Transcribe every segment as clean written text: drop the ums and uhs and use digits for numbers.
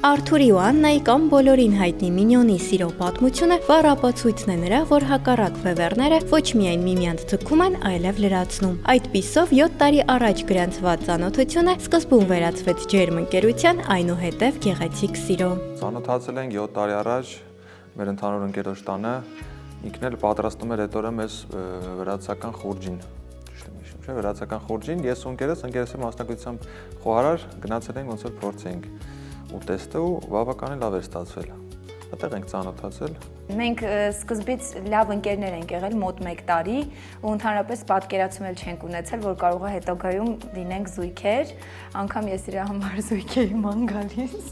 Արթուրի ու Աննայի կամ բոլորին հայտնի Մինյոնի սիրո պատմությունը վառ ապացույցն է նրա, որ հակառակ բևեռները ոչ միայն միմյանց ձգում են, այլև լրացնում։ Այդպիսով 7 տարի առաջ գրանցված ծանոթությունը սկզբում վերածվեց ջերմ ընկերության, այնուհետև գեղեցիկ սիրո։ Ծանոթացել ենք 7 տարի առաջ մեր ընդհանուր ընկերոջ տանը, ինքն էլ պատրաստում էր այդ օրը մեզ վրացական խուրջին։ Վրացական խուրջին, ես ու ընկերս մասնակցությամբ խոհարար գնացել ենք ոնց որ փորձենք ու տեստը ու բավականին լավ էր ստացվել։ Այդտեղ ենք ծանոթացել։ Մենք սկզբից լավ ընկերներ ենք եղել մոտ 1 տարի ու ընդհանրապես պատկերացում էլ չենք ունեցել, որ կարող է հետագայում լինենք զույգեր, անգամ ես իր համար զույգ էի ման գալիս։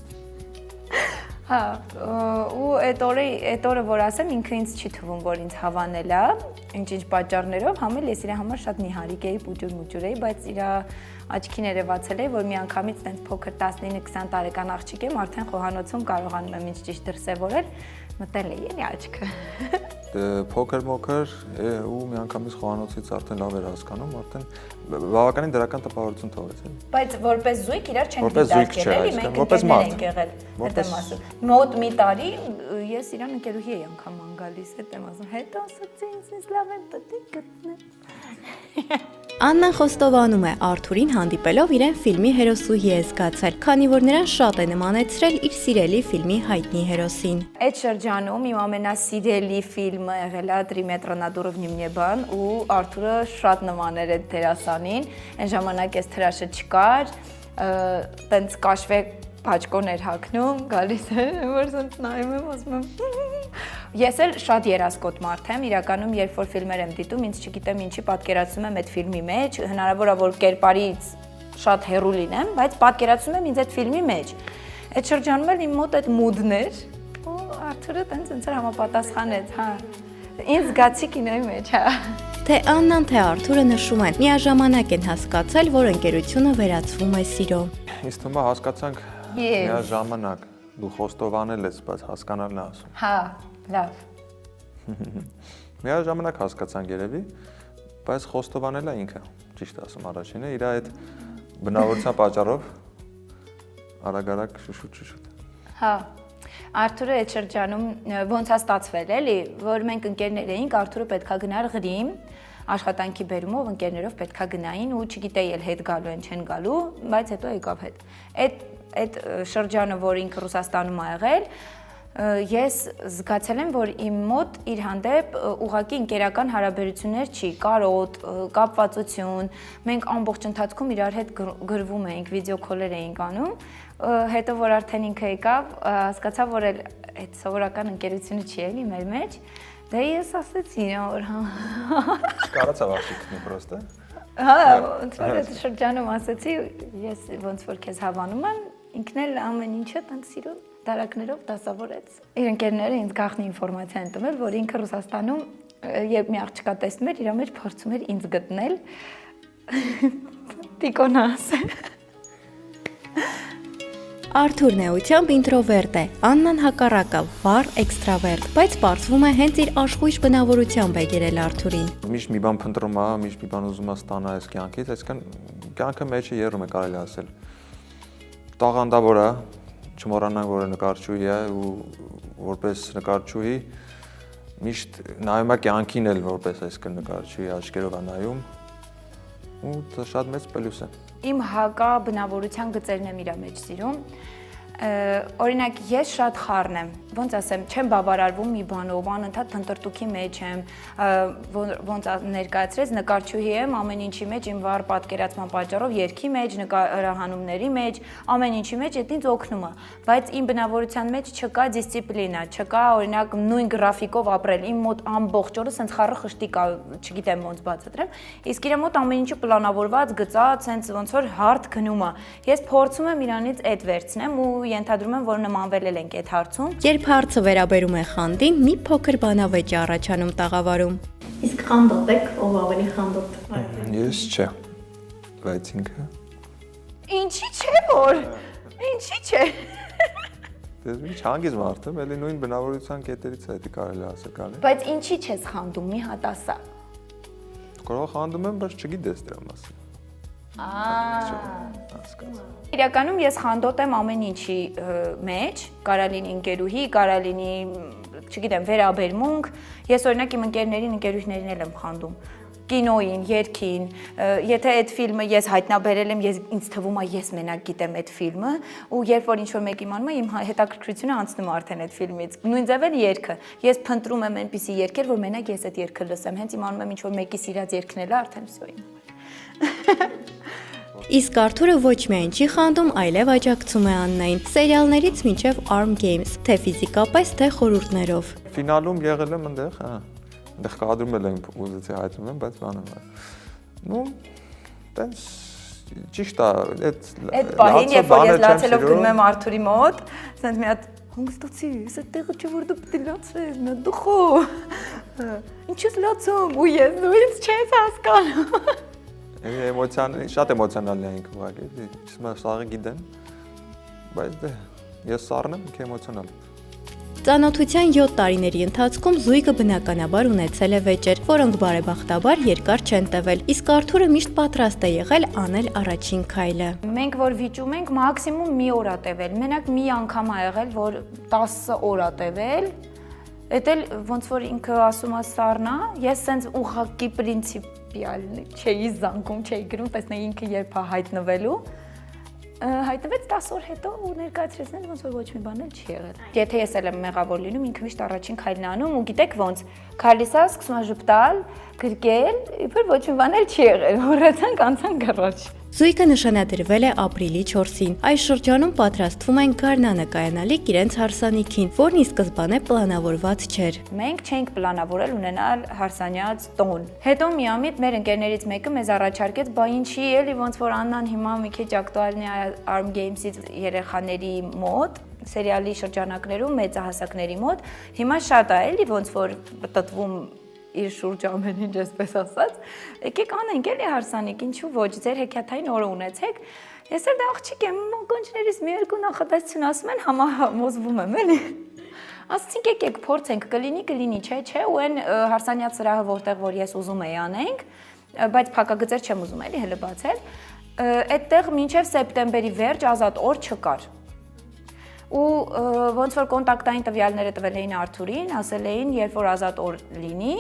Հա, ու այդ օրը որ ասեմ, ինքը ինձ չի թվում, որ ինձ հավանել է, ինչ-ինչ պատճառներով, համել ես իր համար շատ նիհարիկ էի, պուջուր էի, բայց իր աչքին երևացել է, որ մի անգամից տենց փոքր 19-20 տարեկան աղջիկ եմ, արդեն խոհանոցում կարողանում եմ ինչ ճիշտ դրսևորել, մտել է էլի աչքը։ Փոքր-մոքր ու մի անգամից խոհանոցից արդեն լավ էր հասկանում, արդեն բավականին դրական տպավորություն թողեց։ Բայց որպես զույգ իրար չենք դիտարկել, էլի մենք ընկերներ ենք եղել, հետ եմ ասում։ Մոտ մի տարի ես իրան ընկերուհի էի անգամ ան գալիս, հետ եմ ասում, հետո ասացի ինձ լավ եմ պետք գտնել։ Աննան խոստովանում է, Արթուրին հանդիպելով իրեն ֆիլմի հերոսուհի է զգացել, քանի որ նրան շատ է նմանեցրել իր սիրելի ֆիլմի հայտնի հերոսին։ Այդ շրջանում իմ ամենասիրելի ֆիլմը եղել է «Три метра над уровнем неба» ու Արթուրը շատ նման էր այդ դերասանին, այն ժամանակ այս թրաշը չկար, տենց կաշվե բաճկոն էր հագնում, գալիս էր, որ սենց նայում եմ, ասում եմ Ես էլ շատ երասկոտ մարդ եմ, իրականում երբ որ ֆիլմեր եմ դիտում, ինձ չգիտեմ ինչի պատկերացնում եմ այդ ֆիլմի մեջ, հնարավոր է որ կերպարից շատ հեռու լինեմ, բայց պատկերացնում եմ ինձ այդ ֆիլմի մեջ։ Այդ շրջանում էլ իմ մոտ այդ մուդն էր, ու Արթուրը տենց համապատասխանեց, հա։ Ինձ զգացի կինոյի մեջ, հա։ Թե Աննան, թե Արթուրը նշում են, միաժամանակ են հասկացել, որ ընկերությունը վերածվում է սիրո։ Ինձ թվում է հասկացանք միաժամանակ, դու խոստովանել ես, բայց հասկանալն է ասում։ Հա, լավ։ Միաժամանակ հասկացանք երևի, բայց խոստովանել է ինքը, ճիշտ ասում առաջինը, իր այդ բնավորության պատճառով արագ շուշուտ։ Հա, Արթուրը այդ շրջանում ոնց է ստացվել էլի, որ մենք ընկերներ էինք, Արթուրը պետքա գնար Ղրիմ, աշխատանքի բերումով ընկերներով պետքա գնային ու չգիտեի էլ հետ գալու են չեն գալու, բայց հետո եկավ հետ։ Այդ շրջանը, որ ինքը Ռուսաստանում ա եղել, ես զգացել եմ, որ իմ մոտ իր հանդեպ ուղղակի ընկերական հարաբերություններ չի, կարոտ, կապվածություն, մենք ամբողջ ընթացքում իրար հետ գրվում էինք, վիդեոքոլեր էինք անում, հետո որ արդեն ինքը եկավ, հասկացա, որ այդ սովորական ընկերությունը չի էլի մեր մեջ, դե ես ասեցի, որ Չկարացավ աղջիկն պրոստը։ Հա, ոնց որ այդ շրջանում ասեցի, ես ոնց որ քեզ հավանում եմ, ինքն էլ ամեն ինչը տենց սիրո դարակներով դասավորեց։ Իր ընկերները ինձ գաղտնի ինֆորմացիա են տվել, որ ինքը Ռուսաստանում, երբ մի աղջկա տեսնում էր, իր մեջ փորձում էր ինձ գտնել։ Տիկոնաս։ Արթուրն էությամբ ինտրովերտ է, Աննան հակառակը, վառ էքստրավերտ, բայց պարզվում է հենց իր աշխույժ բնավորությամբ է գերել Արթուրին։ Միշտ մի բան փնտրում է, միշտ մի բան ուզում է ստանալ այս կյանքից, այսինքն կյանքը մեջը երում է կարելի ասել։ Տաղանդավոր է, չմոռանանք, որ նկարչուհի է ու որպես նկարչուհի միշտ նայում է կյանքին էլ որպես այսինքն նկարչուհի աչքերով է նայում ու դա շատ մեծ պլյուս է։ Իմ հակա բնավորության գծերն եմ իր մեջ սիրում։ Օրինակ ես շատ խառն եմ, ոնց ասեմ, չեմ բավարարվում մի բանով, անընդհատ փնտրտուքի մեջ եմ, ոնց ներկայացրեց, նկարչուհի եմ, ամեն ինչի մեջ իմ վառ պատկերացման պատճառով երգի մեջ, նկարահանումների մեջ, ամեն ինչի մեջ այդ ինձ օգնում է, բայց իմ բնավորության մեջ չկա դիսցիպլինա, չկա օրինակ նույն գրաֆիկով ապրել, իմ մոտ ամբողջ օրը սենց խառը խշտի կա, չգիտեմ ոնց բացատրեմ, իսկ իր մոտ ամեն ինչը պլանավորված, գծած, սենց ոնց որ հարթ գնում է։ Ես փորձում եմ իրանից այդ վերցնեմ ու ենթադրում եմ, որ նմանվել ենք այդ հարցում։ Երբ հարցը վերաբերում է խանդին, մի փոքր բանավեճ է առաջանում տաղավարում։ Իսկ խանդոտ եք, ով ավելի խանդոտ։ Ես չէ, բայց ինքը։ Ինչի՞ չէ որ։ Ինչի՞ չէ։ Դες մի չանգիզ մարդ եմ, էլի նույն բնավորության կետերից է դա կարելի ասել կարելի։ Բայց ինչի՞ չես խանդում, մի հատ ասա։ Կարող խանդում եմ, բայց չգիտես դրա մասին։ Իրականում ես խանդոտ եմ ամեն ինչի մեջ, կարա լինի ընկերուհի, կարա լինի, չգիտեմ, վերաբերմունք, ես օրինակ իմ ընկերուհիներին էլ եմ խանդում, կինոյին, երգին, եթե այդ ֆիլմը ես հայտնաբերել եմ, ինձ թվում է ես մենակ գիտեմ այդ ֆիլմը, ու երբ որ ինչ-որ մեկ իմանում եմ, իմ հետաքրքրությունը անցնում է արդեն այդ ֆիլմից։ Նույն ձև էլ երգը։ Ես փնտրում եմ այնպիսի երգեր, որ մենակ ես այդ երգը լսեմ, հենց իմանում եմ ինչ-որ մեկի սիրած երգն էլ է, արդեն всё իմ։ Իսկ Արթուրը ոչ միայն չի խանդում, այլև աջակցում է Աննային, սերիալներից մինչև Arm Games, թե ֆիզիկապես, թե խորհուրդներով։ Ֆինալում եղել եմ այնտեղ, այնտեղ կադրում եմ ուզեցի հայտնվում եմ, բայց բանը։ Ну, տենց ճիշտ է, այդ պահին, երբ որ ես լացելով գնում եմ Արթուրի մոտ, ասենց մի հատ հանգստացի, ես այդտեղը չէ որ դու պետք է լացես, նա դուխո։ Ինչ ես լացում, ու ես դու ինձ չես հասկանում։ Շատ էմոցիոնալ էինք ուղղակի, ես սաղը գիտեմ, բայց դե ես սառնեմ, ինքը էմոցիոնալ է։ Ծանոթության 7 տարիների ընթացքում զույգը բնականաբար ունեցել է վեճեր, որոնք բարեբախտաբար երկար չեն տևել, իսկ Արթուրը միշտ պատրաստ է եղել անել առաջին քայլը։ Մենք որ վիճում ենք, մաքսիմում մի օր է տևել, մենակ մի անգամ ա եղել, որ 10 օր ա տևել, էդ էլ ոնց որ ինքը ասում է սառնա, ես սենց ուղղակի պրինցիպիալ չէի զանգում, չէի գրում, տեսնեի ինքը երբ է հայտնվելու, հայտնվեց 10 օր հետո ու ներկայացրեցնել ոնց որ ոչ մի բան էլ չի եղել։ Եթե ես էլ եմ մեղավոր լինում, ինքը միշտ առաջին քայլն անում ու գիտեք ոնց, քայլիսա սկսում է ժպտալ, գրկել, իբր ոչ մի բան էլ չի եղել, հորացանք անցանք առաջ։ Զույգը նշանադրվել է ապրիլի 4-ին։ Այս շրջանում պատրաստվում են գարնանը կայանալիք իրենց հարսանիքին, որն ի սկզբանե պլանավորված չէր։ Մենք չենք պլանավորել ունենալ հարսանյաց տոն։ Հետո միամիտ մեր ընկերներից մեկը մեզ առաջարկեց, բա ինչի էլի ոնց որ Աննան հիմա մի քիչ ակտուալն է Arm Games-ից երեխաների մոտ, սերիալի շրջանակներում մեծահասակների մոտ, հիմա շատ է էլի ոնց որ տտվում իր շուրջ ամեն ինչ այսպես ասած, եկեք անենք էլի հարսանիք, ինչու ոչ, ձեր հեքիաթային օրը ունեցեք, ես էլ դա աղջիկ եմ, կոնչներից մի երկու նախադասություն ասում են, համոզվում եմ էլի, ասացինք եկեք փորձենք, կլինի, չէ, ու այն հարսանյաց սրահը, որտեղ որ ես ուզում էի անենք, բայց փակագծեր չեմ ուզում էլի հələ բացել, այդտեղ մինչև սեպտեմբերի վերջ ազատ օր չկար։ Ու ոնց որ կոնտակտային տվյալները տվել էին Արթուրին, ասել էին, երբ որ ազատ օր լինի,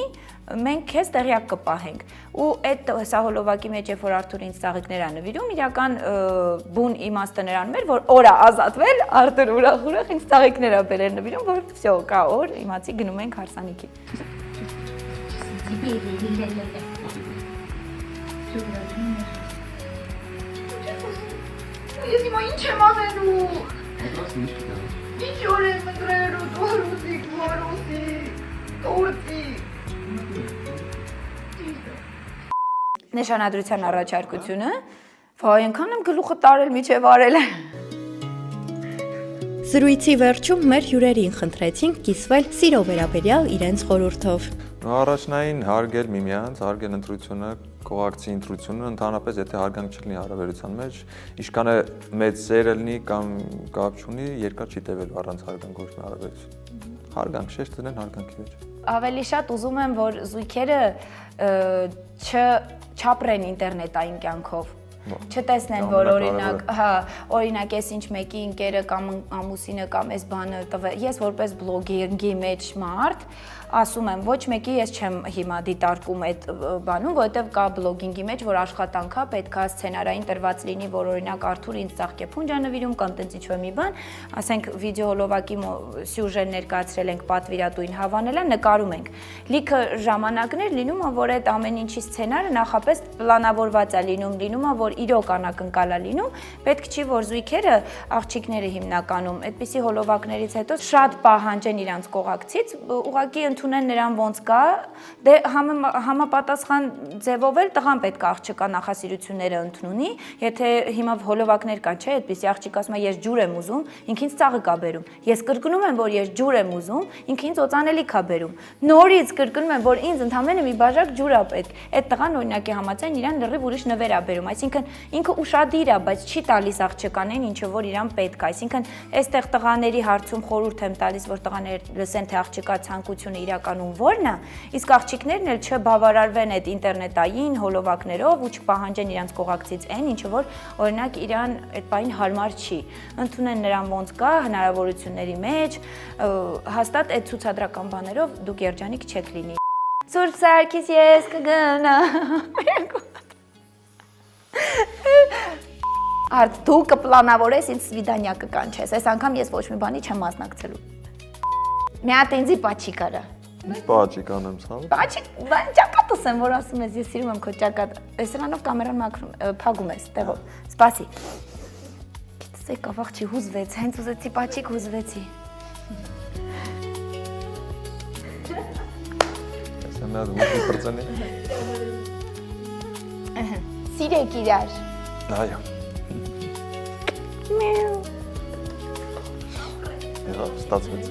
մենք քեզ տեղյակ կպահենք։ Ու այդ սահոլովակի մեջ, երբ որ Արթուրը ինձ ծաղիկներ ա նվիրում, իրական բուն իմաստը նրանում էր, որ օր ա ազատվել, Արթուրը ուրախ ինձ ծաղիկներ ա բերել նվիրում, որ всё, կա օր, իմացի գնում ենք հարսանիքի։ Ես հիմա ինչ եմ անելու։ Ինչ օր եմ ընտրելու, տորտի։ Նշանադրության առաջարկությունը, այնքան եմ գլուխը տարել միջև արել է։ Զրույցի վերջում մեր հյուրերին խնդրեցինք կիսվել սիրո վերաբերյալ իրենց խորհուրդով։ Առաջնային հարգել միմյանց, հարգել ընտրությունը, կողակցի ընտրությունը, ընդհանրապես եթե հարգանք չլինի հարաբերության մեջ, ինչքան է մեծ սերը լինի կամ կապ չունի, երկար չի տևելու առանց հարգանք ոչ մի հարաբերություն։ Հարգանք շեշտ դնեն հարգանքի մեջ։ Ավելի շատ ուզում եմ, որ զույգերը չապրեն ինտերնետային կյանքով, չտեսնեն, որ օրինակ ես ինչ մեկի ընկերը կամ ամուսինը կամ այս բանը տվել, ես որպես բլոգինգի մեջ մարդ ասում եմ, ոչ մեկի ես չեմ հիմա դիտարկում այդ բանում, որովհետև կա բլոգինգի մեջ, որ աշխատանքա պետք է սցենարային տրված լինի, որ օրինակ Արթուրը ինձ ծաղկե փունջ ա նվիրում կամ տենց ինչ-որ մի բան, ասենք վիդեոհոլովակի սյուժեն ներկայացրել ենք, պատվիրատուին հավանել ա, նկարում ենք։ Լիքը ժամանակներ լինում ա, որ այդ ամեն ինչի սցենարը նախապես պլանավորված ա լինում ա, որ իրոք անակնկալ ա լինում, պետք չի, որ զույգերը, աղջիկները հիմնականում, այդպիսի հոլովակներից հետո շատ պահանջեն իրանց կողակցից, ուղղակի ընդունեն նրան ոնց կա, դե համապատասխան ձևով էլ տղան պետք է աղջկա նախասիրությունները ընդունի, եթե հիմա հոլովակներ կա, չէ, այդպիսի աղջիկ ասում է ես ջուր եմ ուզում, ինքը ինձ ծաղիկ ա բերում, ես կրկնում եմ, որ ես ջուր եմ ուզում, ինքը ինձ օծանելիք ա բերում, նորից կրկնում եմ, որ ինձ ընդամենը մի բաժակ ջուր ա պետք, այդ տղան օրինակի համաձայն իրան լրիվ ուրիշ նվեր ա բերում, այսինքն այսինքն ինքը ուշադիր է, բայց չի տալիս աղջկանին ինչը որ իրան պետք է, այսինքն այստեղ տղաների հարցում խորհուրդ եմ տալիս, որ տղաները լսեն թե աղջկա ցանկությունը իրականում որն է, իսկ աղջիկներն էլ չբավարարվեն այդ ինտերնետային հոլովակներով ու չպահանջեն իրանց կողակցից այն, ինչը որ օրինակ իրան այդ բային հարմար չի։ Ընդունեն նրան ոնց կա հնարավորությունների մեջ, հաստատ այդ ցուցադրական բաներով դուք երջանիկ չեք լինի։ Սուրբ Սարգիս ես կգնամ։ Արդ դու կպլանավորես ինձ սվիդանյա կկանչես, այս անգամ ես ոչ մի բանի չեմ մասնակցելու։ Մի հատ ինձի պաչիկ արա։ Ինչ պաչիկ անեմ սա։ Պաչիկ, բան ճակատս եմ, որ ասում ես, ես սիրում եմ քո ճակատ։ Էսրանով կամերան փակում ես, տեվո։ Սպասի։ Գիտես եկավ աղջի հուզվեց, հենց ուզեցի պաչիկ հուզվեցի։ Ասեմ նա դու պրծենի։ Սիրեք իրար։ Այո։ Միու։ Եղավ, ստացվեց։